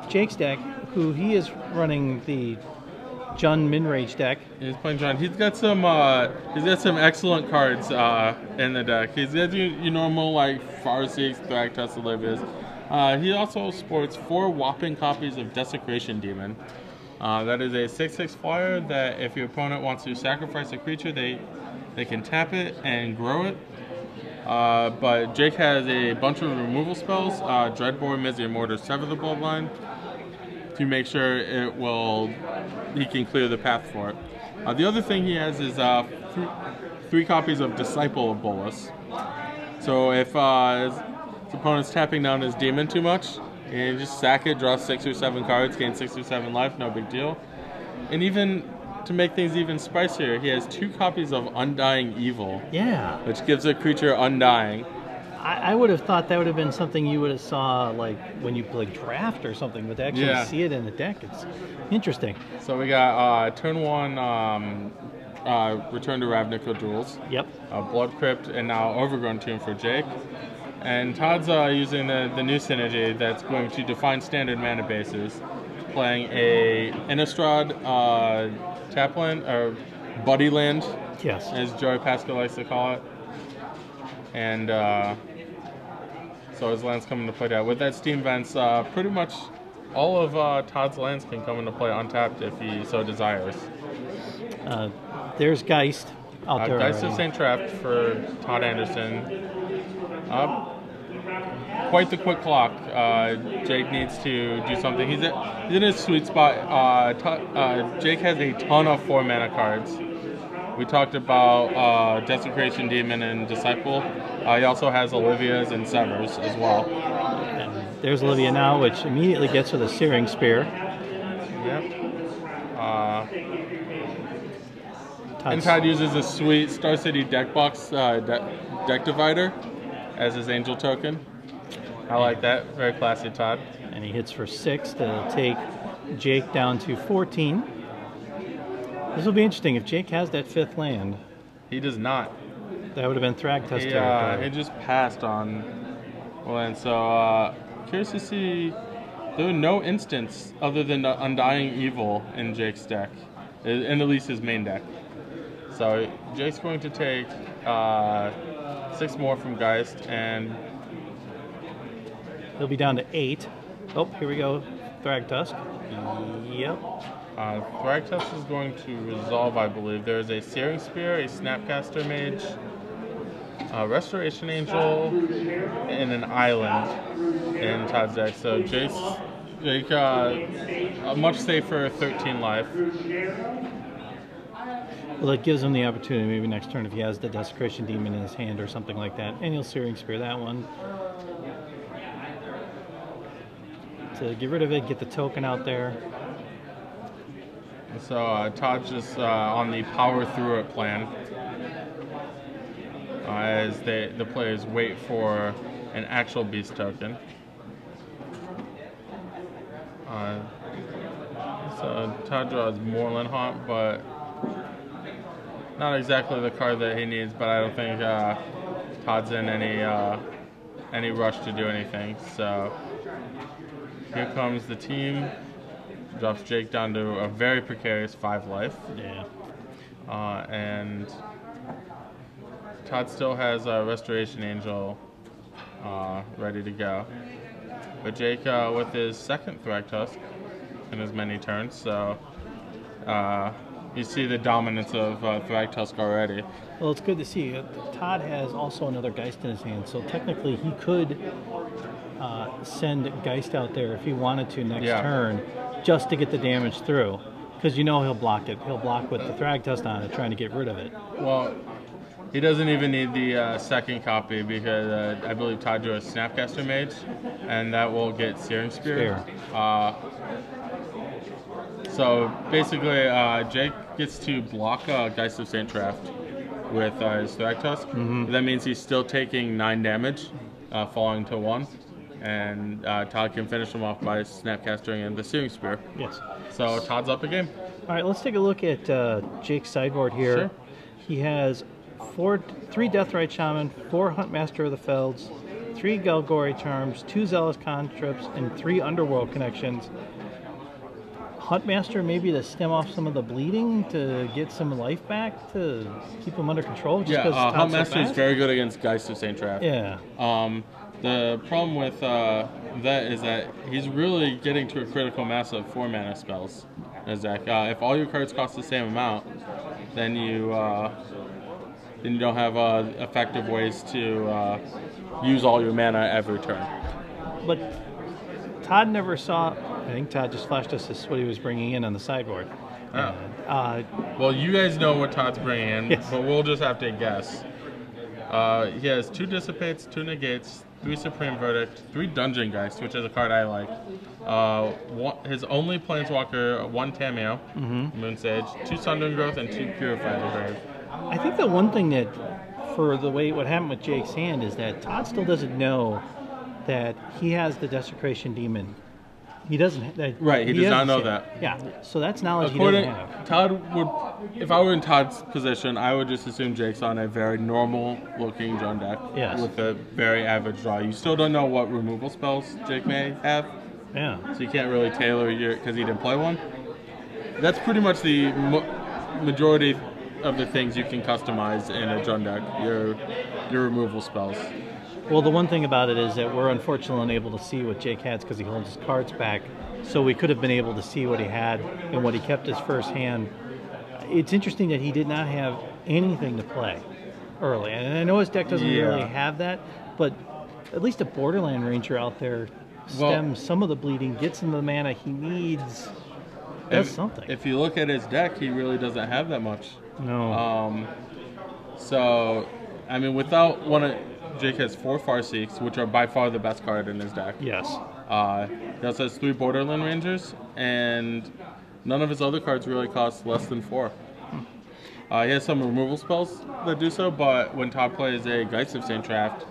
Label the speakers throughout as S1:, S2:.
S1: Jake's deck, who he is running the Jun Minrage deck.
S2: He's playing John. He's got some excellent cards in the deck. He's got your normal like Farseeks, Thragtusk, Olivias. He also sports 4 whopping copies of Desecration Demon. That is a 6/6 flyer that if your opponent wants to sacrifice a creature, they can tap it and grow it. But Jake has a bunch of removal spells. Dreadbore, Misery Mortar, Sever the Bloodline, to make sure he can clear the path for it. The other thing he has is 3 copies of Disciple of Bolas. So if his opponent's tapping down his demon too much, and just sack it, draw 6 or 7 cards, gain 6 or 7 life, no big deal. And even to make things even spicier, he has 2 copies of Undying Evil.
S1: Yeah.
S2: Which gives a creature undying.
S1: I would have thought that would have been something you would have saw like when you played draft or something, but to actually see it in the deck, it's interesting.
S2: So we got turn 1 Return to Ravnica Duels.
S1: Yep.
S2: Blood Crypt, and now Overgrown Tomb for Jake. And Todd's using the new synergy that's going to define standard mana bases, playing a Innistrad Tapland, or Buddy Land,
S1: yes,
S2: as Joey Pascal likes to call it. And so his lands come into play now. With that Steam Vents, pretty much all of Todd's lands can come into play untapped if he so desires.
S1: There's Geist out there.
S2: Geist of St. Trapped for Todd Anderson. Quite the quick clock. Jake needs to do something. He's in his sweet spot. Jake has a ton of 4 mana cards. We talked about Desecration Demon and Disciple. He also has Olivia's and Severs as well.
S1: And there's Olivia now, which immediately gets with a Searing Spear.
S2: Yep. And Todd uses a sweet Star City deck box deck divider as his angel token. I like that. Very classy, Todd.
S1: And he hits for 6 to take Jake down to 14. This will be interesting if Jake has that 5th land.
S2: He does not.
S1: That would have been Thragtusk
S2: territory.
S1: territory.
S2: He just passed on land. So curious to see. There were no instants other than the Undying Evil in Jake's deck, in at least his main deck. So Jake's going to take 6 more from Geist, and
S1: he'll be down to 8. Oh, here we go. Thragtusk. Yep.
S2: Thragtusk is going to resolve, I believe. There's a Searing Spear, a Snapcaster Mage, a Restoration Angel, and an Island in Todd's deck. So Jake, a much safer 13 life.
S1: Well, it gives him the opportunity maybe next turn if he has the Desecration Demon in his hand or something like that. And he'll Searing Spear that one. To get rid of it, get the token out there.
S2: So Todd's just on the power through it plan as the players wait for an actual beast token. So Todd draws Moorland Haunt, but not exactly the card that he needs. But I don't think Todd's in any rush to do anything. So here comes the team. Drops Jake down to a very precarious 5 life.
S1: Yeah.
S2: And Todd still has a Restoration Angel ready to go. But Jake with his 2nd Thragtusk in as many turns, so you see the dominance of Thragtusk already.
S1: Well, it's good to see. Todd has also another Geist in his hand, so technically he could send Geist out there if he wanted to next turn, just to get the damage through, because you know he'll block it. He'll block with the Thragtusk on it, trying to get rid of it.
S2: Well, he doesn't even need the 2nd copy because I believe Todd drew a Snapcaster Mage, and that will get Searing Spear. So basically, Jake gets to block Geist of St. Traft with his Thragtusk. Mm-hmm. That means he's still taking 9 damage, falling to 1. And Todd can finish him off by Snapcastering and the Searing Spear.
S1: Yes.
S2: So Todd's up a game.
S1: All right, let's take a look at Jake's sideboard here. Sure. He has 3 Deathrite Shaman, 4 Huntmaster of the Felds, 3 Galgori charms, 2 Zealous Contrips, and 3 Underworld connections. Huntmaster maybe to stem off some of the bleeding, to get some life back, to keep him under control.
S2: Just Huntmaster is very good against Geist of St. Traff.
S1: Yeah.
S2: The problem with that is that he's really getting to a critical mass of 4 mana spells. If all your cards cost the same amount, then you don't have effective ways to use all your mana every turn.
S1: But Todd never saw. I think Todd just flashed us what he was bringing in on the sideboard.
S2: Oh. Well, you guys know what Todd's bringing in, yes. But we'll just have to guess. He has 2 Dissipates, 2 Negates, 3 Supreme Verdict, 3 Dungeon Geist, which is a card I like. His only Planeswalker, 1 Tameo, Moon Sage, 2 Sundering Growth, and 2 Purify the Grave.
S1: I think the one thing that, for the way what happened with Jake's hand, is that Todd still doesn't know that he has the Desecration Demon. He doesn't.
S2: Right, he does not know that.
S1: Yeah, so that's knowledge he doesn't have.
S2: Todd would, if I were in Todd's position, I would just assume Jake's on a very normal-looking Jund deck with a very average draw. You still don't know what removal spells Jake may have.
S1: Yeah.
S2: So you can't really tailor because he didn't play one. That's pretty much the majority of the things you can customize in a Jund deck. Your removal spells.
S1: Well, the one thing about it is that we're unfortunately unable to see what Jake has because he holds his cards back. So we could have been able to see what he had and what he kept his first hand. It's interesting that he did not have anything to play early. And I know his deck doesn't really have that, but at least a Borderland Ranger out there stems some of the bleeding, gets him the mana he needs, does something.
S2: If you look at his deck, he really doesn't have that much.
S1: No.
S2: So, I mean, without one of... Jake has 4 Farseeks, which are by far the best card in his deck.
S1: Yes.
S2: He also has 3 Borderland Rangers, and none of his other cards really cost less than 4. He has some removal spells that do so, but when Todd plays a Geist of St. Traff,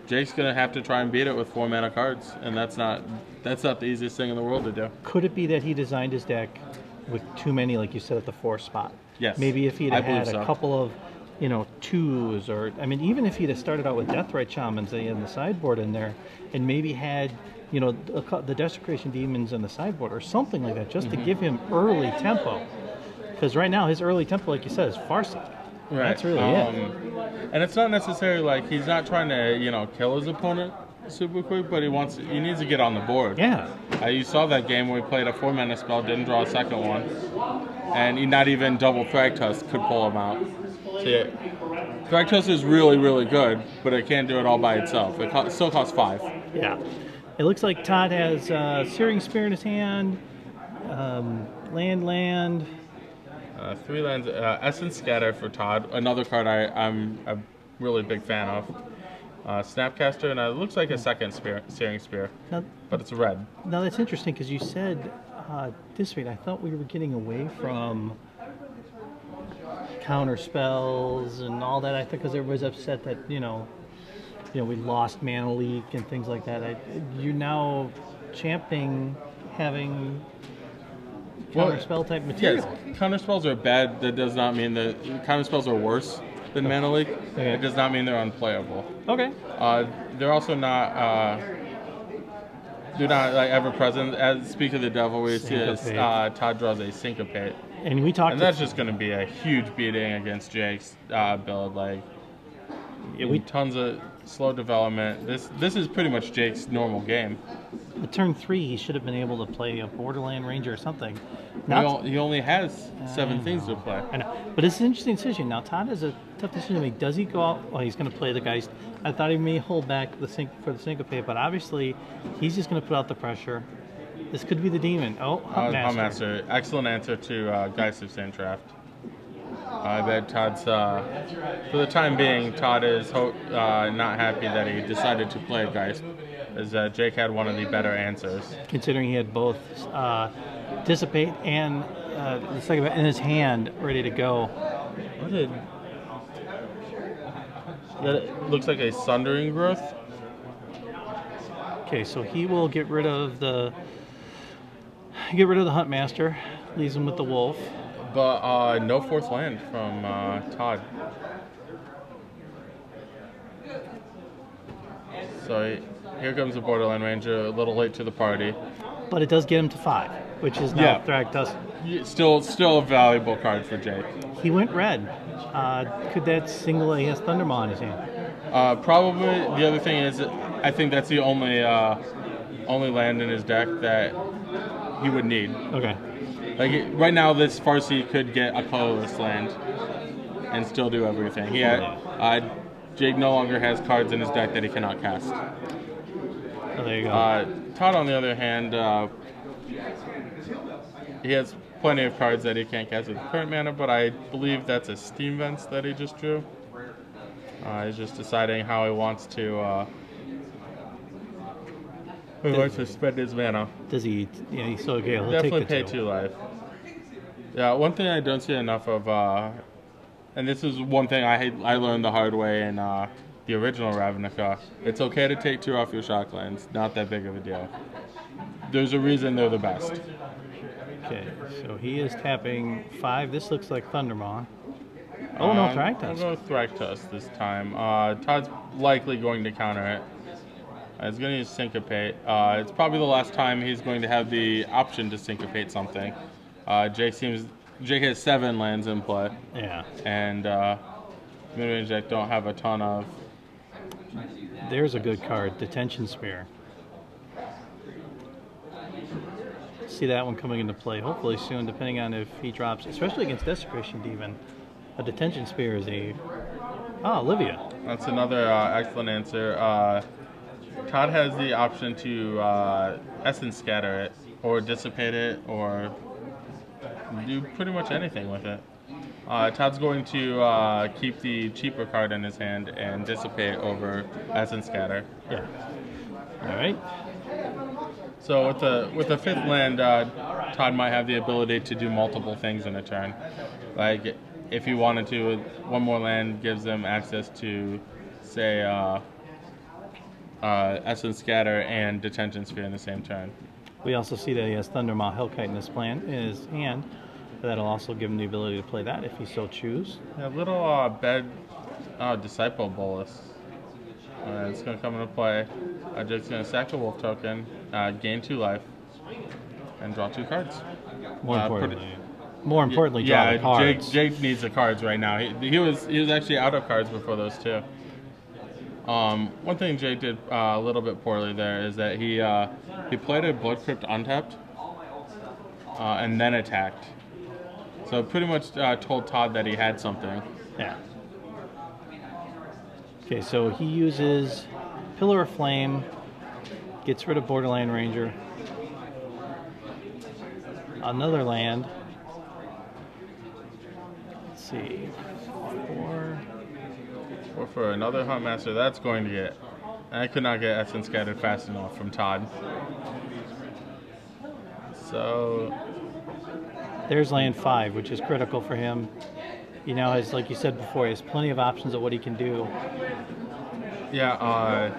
S2: Jake's going to have to try and beat it with 4 mana cards, and that's not the easiest thing in the world to do.
S1: Could it be that he designed his deck with too many, like you said, at the 4 spot?
S2: Yes.
S1: Maybe if he'd had a couple of 2s, or I mean, even if he'd have started out with Deathrite Shamans in the sideboard in there, and maybe had the Desecration Demons in the sideboard or something like that, just to give him early tempo. Because right now his early tempo, like you said, is Farseek.
S2: Right.
S1: That's really it.
S2: And it's not necessarily like he's not trying to kill his opponent super quick, but he needs to get on the board.
S1: Yeah.
S2: You saw that game where he played a 4 mana spell, didn't draw a second one, and not even double Thragtusk could pull him out. So Thragtusk is really, really good, but it can't do it all by itself. It still costs 5.
S1: Yeah. It looks like Todd has Searing Spear in his hand, land.
S2: 3 lands. Essence Scatter for Todd, another card I'm a really big fan of. Snapcaster, and it looks like a second Searing Spear, but it's red.
S1: Now that's interesting because you said Dissipate. I thought we were getting away from counter spells and all that. I think because everybody's upset that we lost Mana Leak and things like that. You're now championing having counter spell type material.
S2: Yes, counter spells are bad. That does not mean that counter spells are worse than Mana Leak. Okay. It does not mean they're unplayable.
S1: Okay.
S2: They're also not. They're not like ever present. As Speak of the Devil, we see as Todd draws a Syncopate.
S1: And we talked.
S2: And that's just going to be a huge beating against Jake's build. Tons of slow development. This is pretty much Jake's normal game.
S1: At turn 3, he should have been able to play a Borderland Ranger or something.
S2: He only has 7 things to play.
S1: I know, but it's an interesting decision. Now Todd has a tough decision to make. Does he go out? Well, he's going to play the Geist. I thought he may hold back for the Syncopate, but obviously he's just going to put out the pressure. This could be the demon.
S2: Huntmaster. Excellent answer to Geist of St. Traff. I bet Todd's, for the time being, Todd is not happy that he decided to play Geist, as Jake had one of the better answers. Considering
S1: he had both Dissipate and the second in his hand ready to go.
S2: That looks like a Sundering Growth.
S1: Okay, so he will get rid of the Huntmaster, leaves him with the Wolf.
S2: But no 4th land from Todd. So here comes the Borderland Ranger, a little late to the party.
S1: But it does get him to 5, which is now Thragtusk.
S2: Still a valuable card for Jake.
S1: He went red. Could that single? He has Thundermaw in his hand.
S2: Probably. The other thing is, I think that's the only land in his deck that he would need.
S1: Okay.
S2: Like right now, this Farsi could get a colorless land and still do everything. Jake no longer has cards in his deck that he cannot cast.
S1: Oh, there you go.
S2: Todd, on the other hand, he has plenty of cards that he can't cast with current mana, but I believe that's a Steam Vents that he just drew. He's just deciding how he wants to spend his mana.
S1: Does he? Yeah, he's so okay. He'll
S2: Definitely
S1: take
S2: pay 2 life. Yeah, one thing I don't see enough of, and this is one thing I learned the hard way in the original Ravnica. It's okay to take 2 off your shocklands. Not that big of a deal. There's a reason they're the best.
S1: Okay, so he is tapping 5. This looks like Thundermaw. Oh no, Thragtusk.
S2: I'll go with Thragtusk this time. Todd's likely going to counter it. He's going to use Syncopate. It's probably the last time he's going to have the option to Syncopate something. Jake has 7 lands in play.
S1: Yeah.
S2: And mid-range deck don't have a ton of.
S1: There's a good card, Detention Spear. See that one coming into play hopefully soon, depending on if he drops, especially against Desecration Demon. A Detention Spear is a... Olivia.
S2: That's another excellent answer. Todd has the option to Essence Scatter it, or Dissipate it, or do pretty much anything with it. Todd's going to keep the cheaper card in his hand and Dissipate over Essence Scatter.
S1: Yeah. All right.
S2: So with the 5th land, Todd might have the ability to do multiple things in a turn. Like if he wanted to, 1 more land gives him access to, say, Essence Scatter and Detention Sphere in the same turn.
S1: We also see that he has Thundermaw Hellkite in his hand. That'll also give him the ability to play that if he so choose.
S2: A little Disciple Bolus. It's going to come into play. Jake's going to sack a Wolf token, gain 2 life, and draw 2 cards.
S1: More importantly, draw the cards.
S2: Jake needs the cards right now. He was actually out of cards before those 2. One thing Jake did a little bit poorly there is that he played a Blood Crypt untapped and then attacked. So pretty much told Todd that he had something.
S1: Yeah. Okay, so he uses Pillar of Flame, gets rid of Borderland Ranger. Another land. Let's see. 4.
S2: Or for another Huntmaster, that's going to get. I could not get Essence Scattered fast enough from Todd. So
S1: there's land 5, which is critical for him. He now has, like you said before, he has plenty of options of what he can do.
S2: Yeah,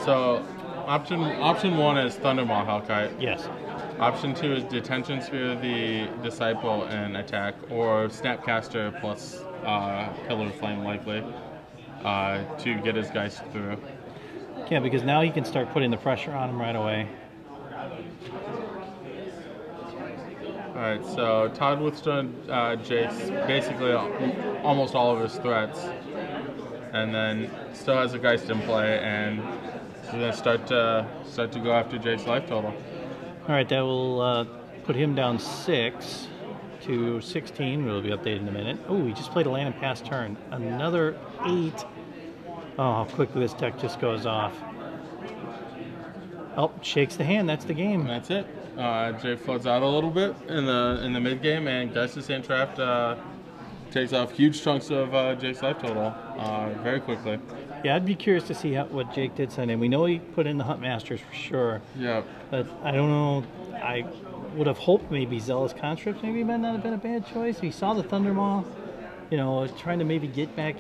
S2: so option 1 is Thundermaw Hellkite.
S1: Yes.
S2: Option 2 is Detention Sphere the Disciple and attack, or Snapcaster plus Pillar of Flame likely to get his Geist through.
S1: Yeah, because now he can start putting the pressure on him right away.
S2: Alright, so Todd withstood Jake's basically almost all of his threats, and then still has a Geist in play, and he's going to start to go after Jake's life total.
S1: Alright, that will put him down 6 to 16. We'll be updated in a minute. Oh, he just played a land and pass turn. Another 8. Oh, how quickly this deck just goes off. Oh, shakes the hand. That's the game.
S2: And that's it. Jake floods out a little bit in the mid game, and Geist's Hand Trapped takes off huge chunks of Jake's life total very quickly.
S1: Yeah, I'd be curious to see what Jake did send in. We know he put in the Huntmasters for sure.
S2: Yeah.
S1: But I don't know. I would have hoped maybe Zealous Conscript maybe might not have been a bad choice. He saw the Thundermaw, trying to maybe get back